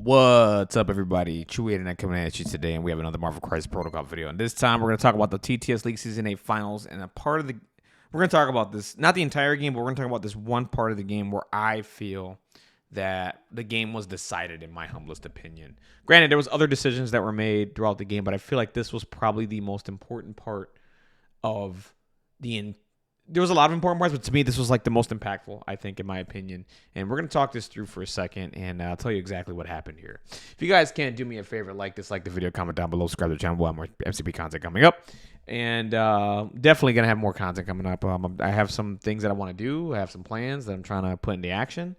What's up, everybody? Chewy Internet coming at you today, and we have another Marvel Crisis Protocol video. And this time, we're going to talk about the TTS League Season 8 Finals, and a part of the... We're going to talk about this, not the entire game, but we're going to talk about this one part of the game where I feel that the game was decided, in my humblest opinion. Granted, there was other decisions that were made throughout the game, but I feel like this was probably the most important part of the... There was a lot of important parts, but to me, this was like the most impactful, I think, in my opinion. And we're going to talk this through for a second, and I'll tell you exactly what happened here. If you guys can't do me a favor, like the video, comment down below, subscribe to the channel. We'll have more MCP content coming up. And definitely going to have more content coming up. I have some things that I want to do. I have some plans that I'm trying to put into action.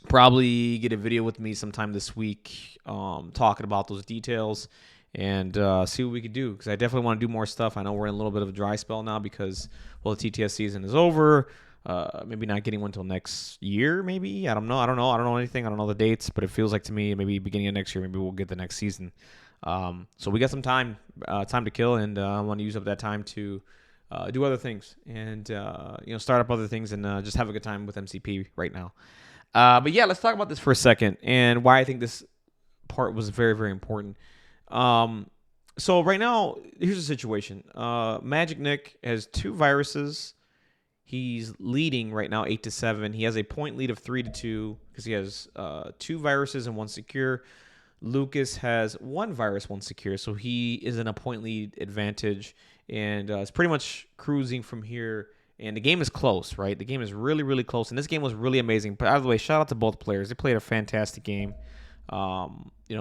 Probably get a video with me sometime this week talking about those details. And see what we could do, because I definitely want to do more stuff. I know we're in a little bit of a dry spell now because, well, the TTS season is over. Maybe not getting one until next year, maybe. I don't know anything. I don't know the dates, but it feels like to me maybe beginning of next year, maybe we'll get the next season. So we got some time to kill, and I want to use up that time to do other things and start up other things and just have a good time with MCP right now. But yeah, let's talk about this for a second and why I think this part was very, very important. So right now, here's the situation. Magic Nick has 2 viruses. He's leading right now 8-7. He has a point lead of 3-2 because he has 2 viruses and 1 secure. Lucas has 1 virus, 1 secure, so he is in a point lead advantage and is pretty much cruising from here. And the game is close, right? The game is really, really close, and this game was really amazing. But by the way, shout out to both players. They played a fantastic game.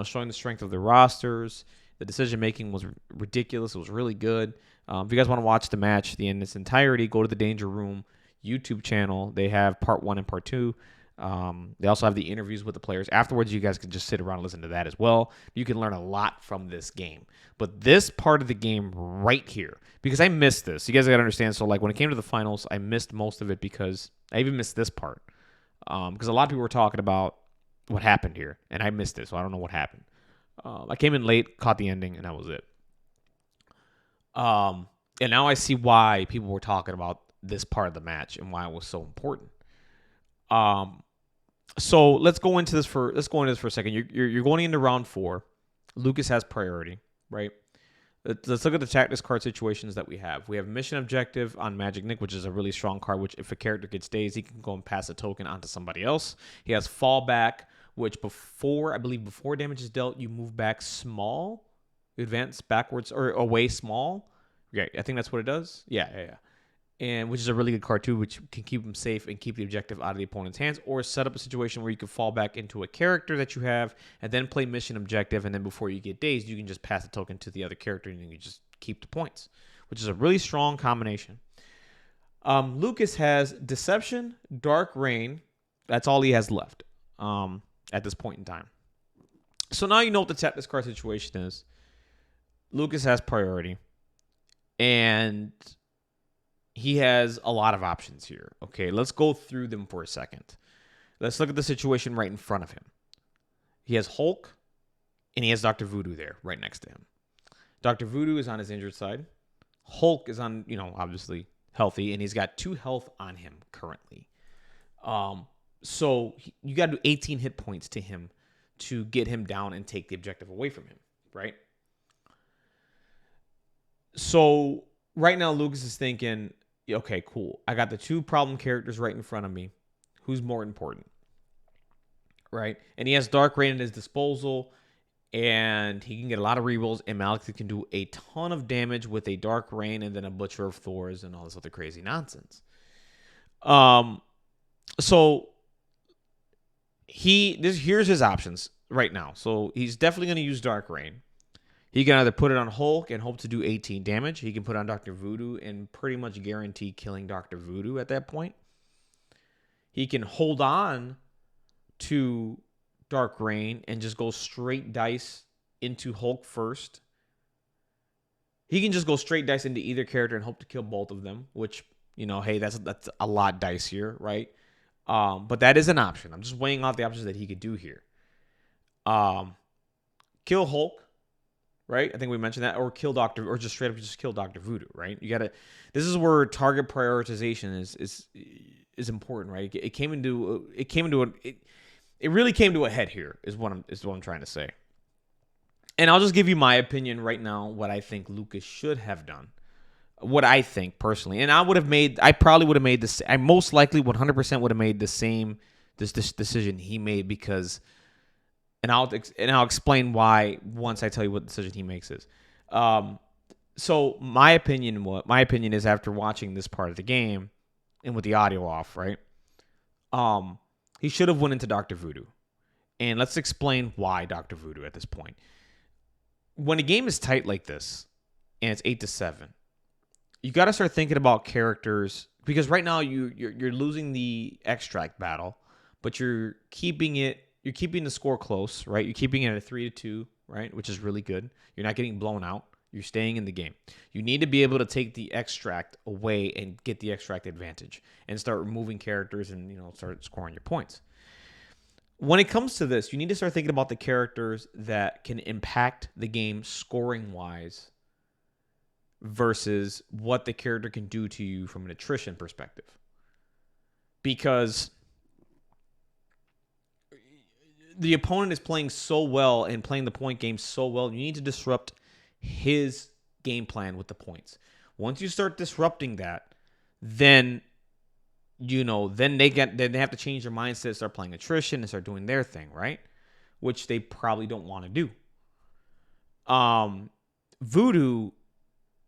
Showing the strength of their rosters. The decision making was ridiculous. It was really good. If you guys want to watch the match in its entirety, go to the Danger Room YouTube channel. They have part 1 and part 2. They also have the interviews with the players. Afterwards, you guys can just sit around and listen to that as well. You can learn a lot from this game. But this part of the game right here, because I missed this. You guys got to understand. So, like, when it came to the finals, I missed most of it because I even missed this part. Because a lot of people were talking about what happened here, and I missed it, so I don't know what happened. I came in late, caught the ending, and that was it. And now I see why people were talking about this part of the match and why it was so important. So let's go into this for a second. You're going into round 4. Lucas has priority, right? Let's look at the tactics card situations that we have. We have mission objective on Magic Nick, which is a really strong card, which if a character gets dazed, he can go and pass a token onto somebody else. He has fallback, which before damage is dealt, you move back small, you advance backwards or away small. Yeah, I think that's what it does. Yeah. And which is a really good card too, which can keep him safe and keep the objective out of the opponent's hands, or set up a situation where you can fall back into a character that you have and then play mission objective, and then before you get dazed, you can just pass the token to the other character and you can just keep the points, which is a really strong combination. Lucas has Deception, Dark Rain. That's all he has left at this point in time. So now you know what the tap this card situation is. Lucas has priority, and he has a lot of options here. Okay, let's go through them for a second. Let's look at the situation right in front of him. He has Hulk, and he has Dr. Voodoo there right next to him. Dr. Voodoo is on his injured side. Hulk is on, obviously healthy, and he's got 2 health on him currently. So you got to do 18 hit points to him to get him down and take the objective away from him, right? So right now, Lucas is thinking, okay, cool. I got the 2 problem characters right in front of me. Who's more important? Right? And he has Dark Rain at his disposal, and he can get a lot of rerolls, and Malik can do a ton of damage with a Dark Rain and then a Butcher of Thors and all this other crazy nonsense. So here's his options right now. So he's definitely going to use Dark Rain. He can either put it on Hulk and hope to do 18 damage. He can put it on Dr. Voodoo and pretty much guarantee killing Dr. Voodoo at that point. He can hold on to Dark Rain and just go straight dice into Hulk first. He can just go straight dice into either character and hope to kill both of them, which, hey, that's a lot dicier, right? But that is an option. I'm just weighing out the options that he could do here. Kill Hulk. Right? I think we mentioned that, or kill Dr. or just straight up just kill Dr. Voodoo, right? This is where target prioritization is important, right? It it really came to a head here, is what I'm trying to say. And I'll just give you my opinion right now, what I think Lucas should have done. What I think personally. And I probably would have made this, I most likely 100% would have made the same this decision he made, because, and I'll explain why once I tell you what decision he makes is. So my opinion is, after watching this part of the game and with the audio off, right? He should have went into Dr. Voodoo. And let's explain why Dr. Voodoo at this point. When a game is tight like this and it's 8-7, you got to start thinking about characters, because right now you're losing the extract battle, but you're keeping the score close, right? You're keeping it at 3-2, right? Which is really good. You're not getting blown out. You're staying in the game. You need to be able to take the extract away and get the extract advantage and start removing characters and, start scoring your points. When it comes to this, you need to start thinking about the characters that can impact the game scoring-wise versus what the character can do to you from an attrition perspective. Because the opponent is playing so well and playing the point game so well, you need to disrupt his game plan with the points. Once you start disrupting that, then then they have to change their mindset, start playing attrition, and start doing their thing, right? Which they probably don't want to do. Voodoo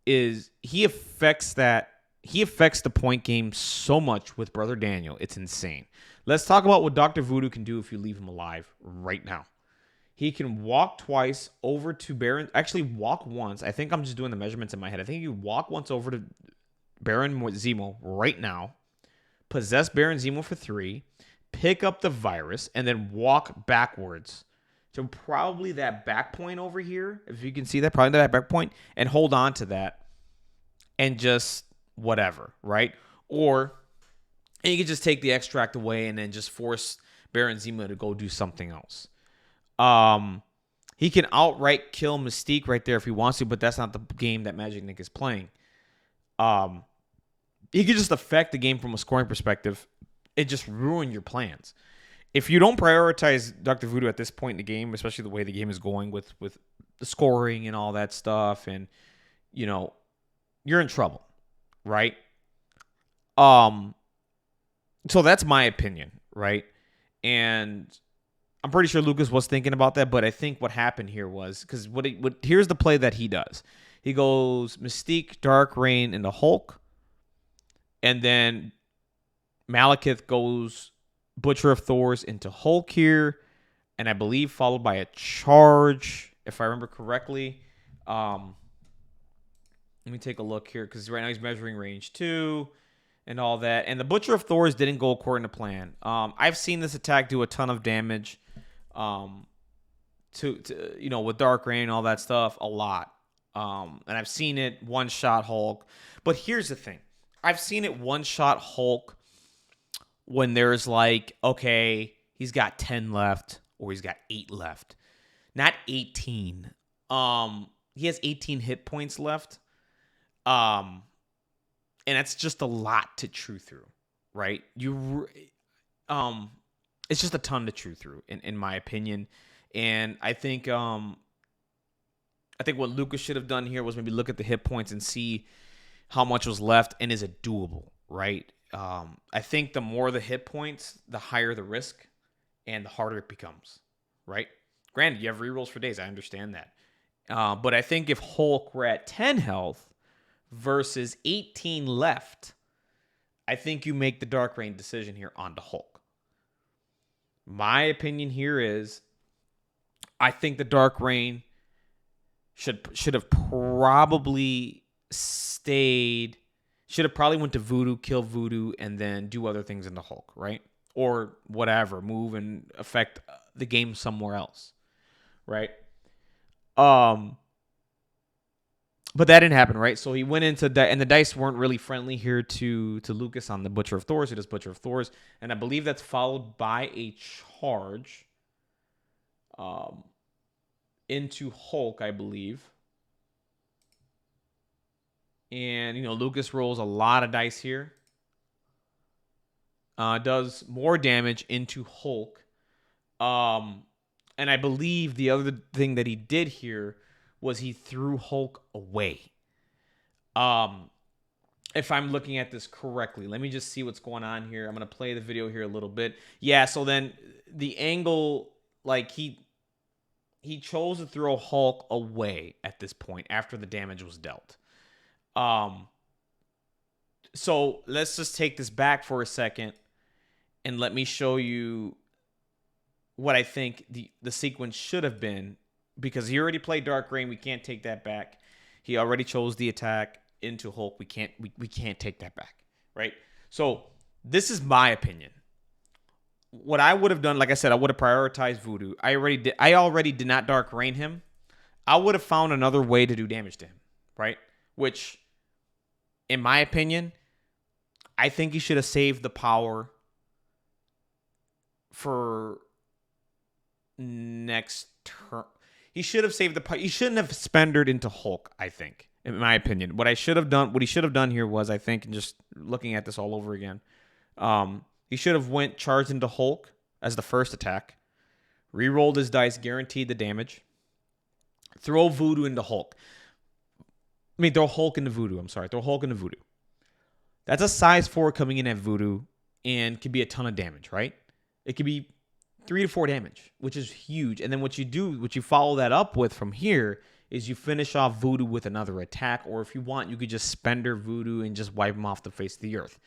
he affects the point game so much with Brother Daniel. It's insane. Let's talk about what Dr. Voodoo can do if you leave him alive right now. He can walk twice over to Baron. Actually, walk once. I think I'm just doing the measurements in my head. I think you walk once over to Baron Zemo right now, possess Baron Zemo for 3, pick up the virus, and then walk backwards. So probably that back point over here, if you can see that, probably that back point, and hold on to that and just whatever, right? Or you can just take the extract away and then just force Baron Zemo to go do something else. He can outright kill Mystique right there if he wants to, but that's not the game that Magic Nick is playing. He could just affect the game from a scoring perspective and just ruin your plans. If you don't prioritize Dr. Voodoo at this point in the game, especially the way the game is going with the scoring and all that stuff, and you're in trouble, right? So that's my opinion, right? And I'm pretty sure Lucas was thinking about that, but I think what happened here was, because here's the play that he does. He goes Mystique, Dark Reign, into Hulk, and then Malekith goes Butcher of Thors into Hulk here, and I believe followed by a charge, if I remember correctly. Let me take a look here, because right now he's measuring range 2 and all that. And the Butcher of Thors didn't go according to plan. I've seen this attack do a ton of damage to with Dark Reign and all that stuff a lot. And I've seen it one-shot Hulk. But here's the thing. I've seen it one-shot Hulk when there's okay, he's got 10 left or he's got 8 left. Not 18. He has 18 hit points left. And that's just a lot to chew through, right? It's just a ton to chew through, in my opinion. And I think what Lucas should have done here was maybe look at the hit points and see how much was left, and is it doable, right? I think the more the hit points, the higher the risk, and the harder it becomes, right? Granted, you have rerolls for days. I understand that. But I think if Hulk were at 10 health versus 18 left, I think you make the Dark Reign decision here onto Hulk. My opinion here is, I think the Dark Reign should have probably stayed. Should have probably went to Voodoo, kill Voodoo, and then do other things in the Hulk, right? Or whatever, move and affect the game somewhere else, right? But that didn't happen, right? So he went into and the dice weren't really friendly here to Lucas on the Butcher of Thors. He does Butcher of Thors, and I believe that's followed by a charge into Hulk, I believe. And Lucas rolls a lot of dice here. Does more damage into Hulk. Um, and I believe the other thing that he did here was he threw Hulk away. Um, if I'm looking at this correctly, let me just see what's going on here. I'm gonna play the video here a little bit. Yeah, so then the angle, like he chose to throw Hulk away at this point after the damage was dealt. Um, so let's just take this back for a second and let me show you what I think the sequence should have been, because he already played Dark Reign. We can't take that back. He already chose the attack into Hulk. We can't take that back, right? So this is my opinion. What I would have done, like I said, I would have prioritized Voodoo. I already did not Dark Reign him. I would have found another way to do damage to him, right? Which, in my opinion, I think he should have saved the power for next turn. He should have saved the power. He shouldn't have spendered into Hulk, I think, in my opinion. What he should have done here was, I think, just looking at this all over again, he should have went charged into Hulk as the first attack, re-rolled his dice, guaranteed the damage, throw Voodoo into Hulk. Throw Hulk into Voodoo. I'm sorry, throw Hulk into Voodoo. That's a size 4 coming in at Voodoo and could be a ton of damage, right? It could be 3 to 4 damage, which is huge. And then what you follow that up with from here is you finish off Voodoo with another attack, or if you want, you could just spender Voodoo and just wipe him off the face of the earth.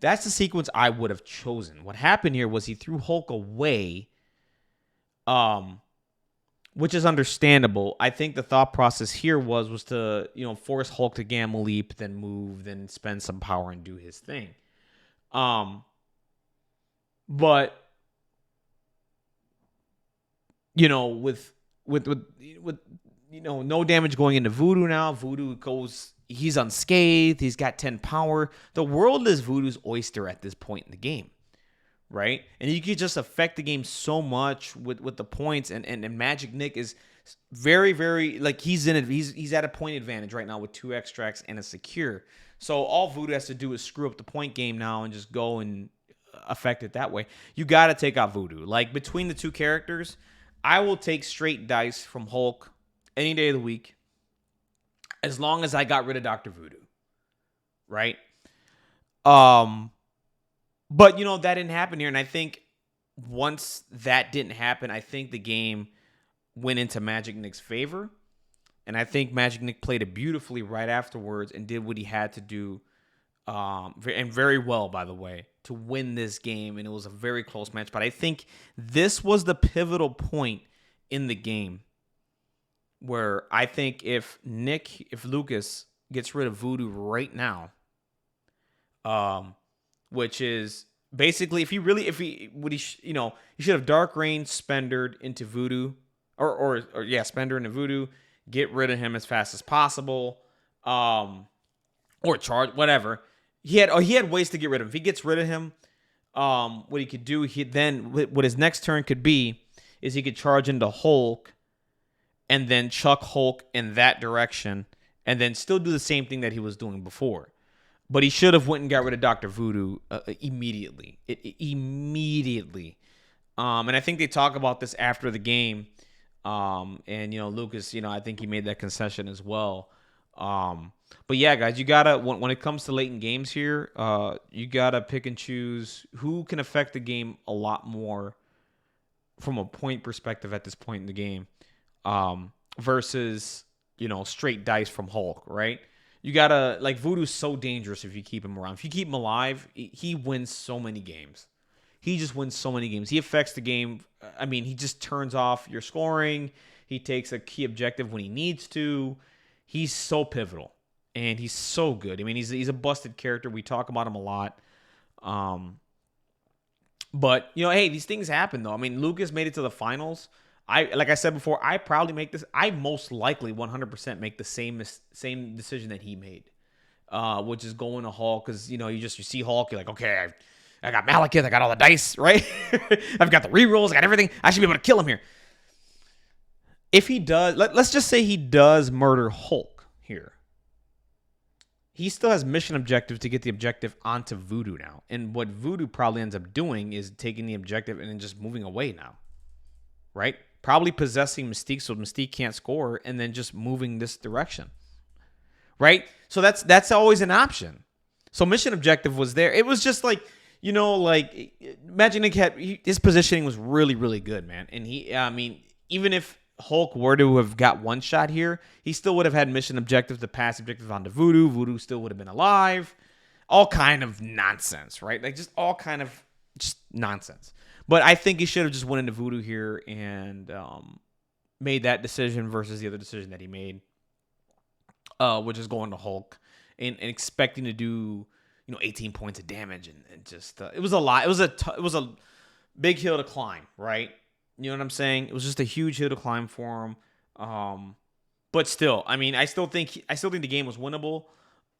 That's the sequence I would have chosen. What happened here was he threw Hulk away, which is understandable. I think the thought process here was to, force Hulk to Gamma Leap, then move, then spend some power and do his thing. But with no damage going into Voodoo now. Voodoo he's unscathed. He's got 10 power. The world is Voodoo's oyster at this point in the game, right? And you could just affect the game so much with the points. And Magic Nick is very, very, like, he's in it. He's at a point advantage right now with 2 extracts and a secure. So all Voodoo has to do is screw up the point game now and just go and affect it that way. You got to take out Voodoo. Like, between the two characters, I will take straight dice from Hulk any day of the week as long as I got rid of Dr. Voodoo, right? But, that didn't happen here. And I think once that didn't happen, I think the game went into Magic Nick's favor. And I think Magic Nick played it beautifully right afterwards and did what he had to do, and very well, by the way, to win this game. And it was a very close match. But I think this was the pivotal point in the game where I think if Lucas gets rid of Voodoo right now, which is basically he should have Dark Reign spendered into Voodoo, or spender into Voodoo, get rid of him as fast as possible, or charge, whatever. He had ways to get rid of him. If he gets rid of him, what he could do, what his next turn could be is he could charge into Hulk and then chuck Hulk in that direction and then still do the same thing that he was doing before. But he should have went and got rid of Dr. Voodoo immediately. Immediately. And I think they talk about this after the game. And Lucas, I think he made that concession as well. But yeah, guys, you gotta, when it comes to late in games here, you gotta pick and choose who can affect the game a lot more from a point perspective at this point in the game, versus straight dice from Hulk, right? You gotta, like, Voodoo's so dangerous if you keep him around. If you keep him alive, he wins so many games. He just wins so many games. He affects the game. I mean, he just turns off your scoring. He takes a key objective when he needs to. He's so pivotal, and he's so good. I mean, he's a busted character. We talk about him a lot. But, hey, these things happen, though. I mean, Lucas made it to the finals. Like I said before, I most likely 100% make the same decision that he made, which is going to Hulk, because, you see Hulk, you're like, okay, I got Malekith, I got all the dice, right? I've got the rerolls, I got everything. I should be able to kill him here. If he does, let's just say he does murder Hulk here. He still has mission objective to get the objective onto Voodoo now. And what Voodoo probably ends up doing is taking the objective and then just moving away now. right? Probably possessing Mystique so Mystique can't score, and then just moving this direction, right? So that's always an option. So mission objective was there. It was just like, Magic Nick his positioning was really, really good, man. And even if Hulk were to have got one shot here, he still would have had mission objective to pass objective onto Voodoo. Voodoo still would have been alive. All kind of nonsense, right? Like just all kind of just nonsense. But I think he should have just went into Voodoo here and made that decision versus the other decision that he made, which is going to Hulk and expecting to do 18 points of damage and just it was a lot. It was a big hill to climb, right? You know what I'm saying? It was just a huge hill to climb for him. But still, I mean, I still think the game was winnable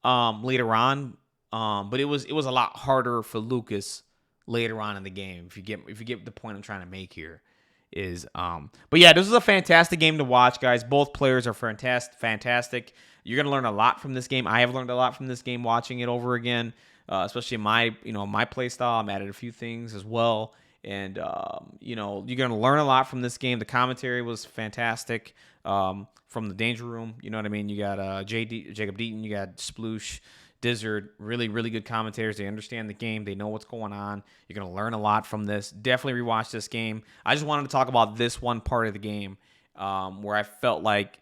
later on. But it was a lot harder for Lucas later on in the game. If you get the point I'm trying to make here is but yeah, this was a fantastic game to watch, guys. Both players are fantastic. You're going to learn a lot from this game. I have learned a lot from this game watching it over again, especially in my play style. I'm added a few things as well. And, you're going to learn a lot from this game. The commentary was fantastic from the Danger Room. You know what I mean? You got Jacob Deaton. You got Sploosh, Dizzard. Really, really good commentators. They understand the game. They know what's going on. You're going to learn a lot from this. Definitely rewatch this game. I just wanted to talk about this one part of the game where I felt like,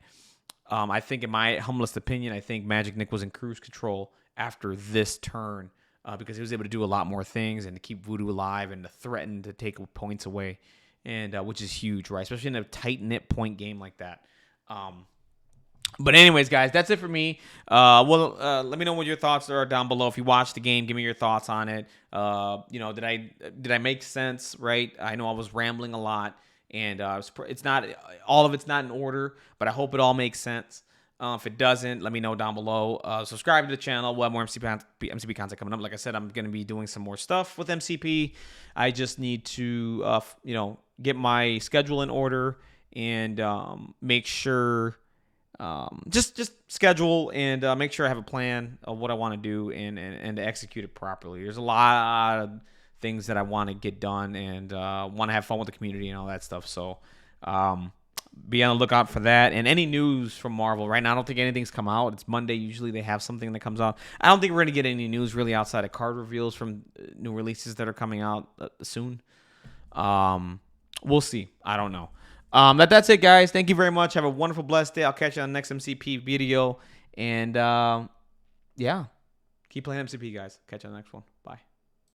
I think in my humblest opinion, I think Magic Nick was in cruise control after this turn. Because he was able to do a lot more things and to keep Voodoo alive and to threaten to take points away, and which is huge, right? Especially in a tight-knit point game like that. But anyways, guys, that's it for me. Let me know what your thoughts are down below. If you watched the game, give me your thoughts on it. Did I make sense, right? I know I was rambling a lot, and it's not all of it's not in order, but I hope it all makes sense. If it doesn't, let me know down below. Subscribe to the channel. We'll have more MCP content coming up. Like I said, I'm going to be doing some more stuff with MCP. I just need to, get my schedule in order and make sure, just schedule and make sure I have a plan of what I want to do and to execute it properly. There's a lot of things that I want to get done and want to have fun with the community and all that stuff. So, be on the lookout for that. And any news from Marvel. Right now, I don't think anything's come out. It's Monday. Usually they have something that comes out. I don't think we're going to get any news really outside of card reveals from new releases that are coming out soon. We'll see. I don't know. That's it, guys. Thank you very much. Have a wonderful, blessed day. I'll catch you on the next MCP video. And, yeah, keep playing MCP, guys. Catch you on the next one.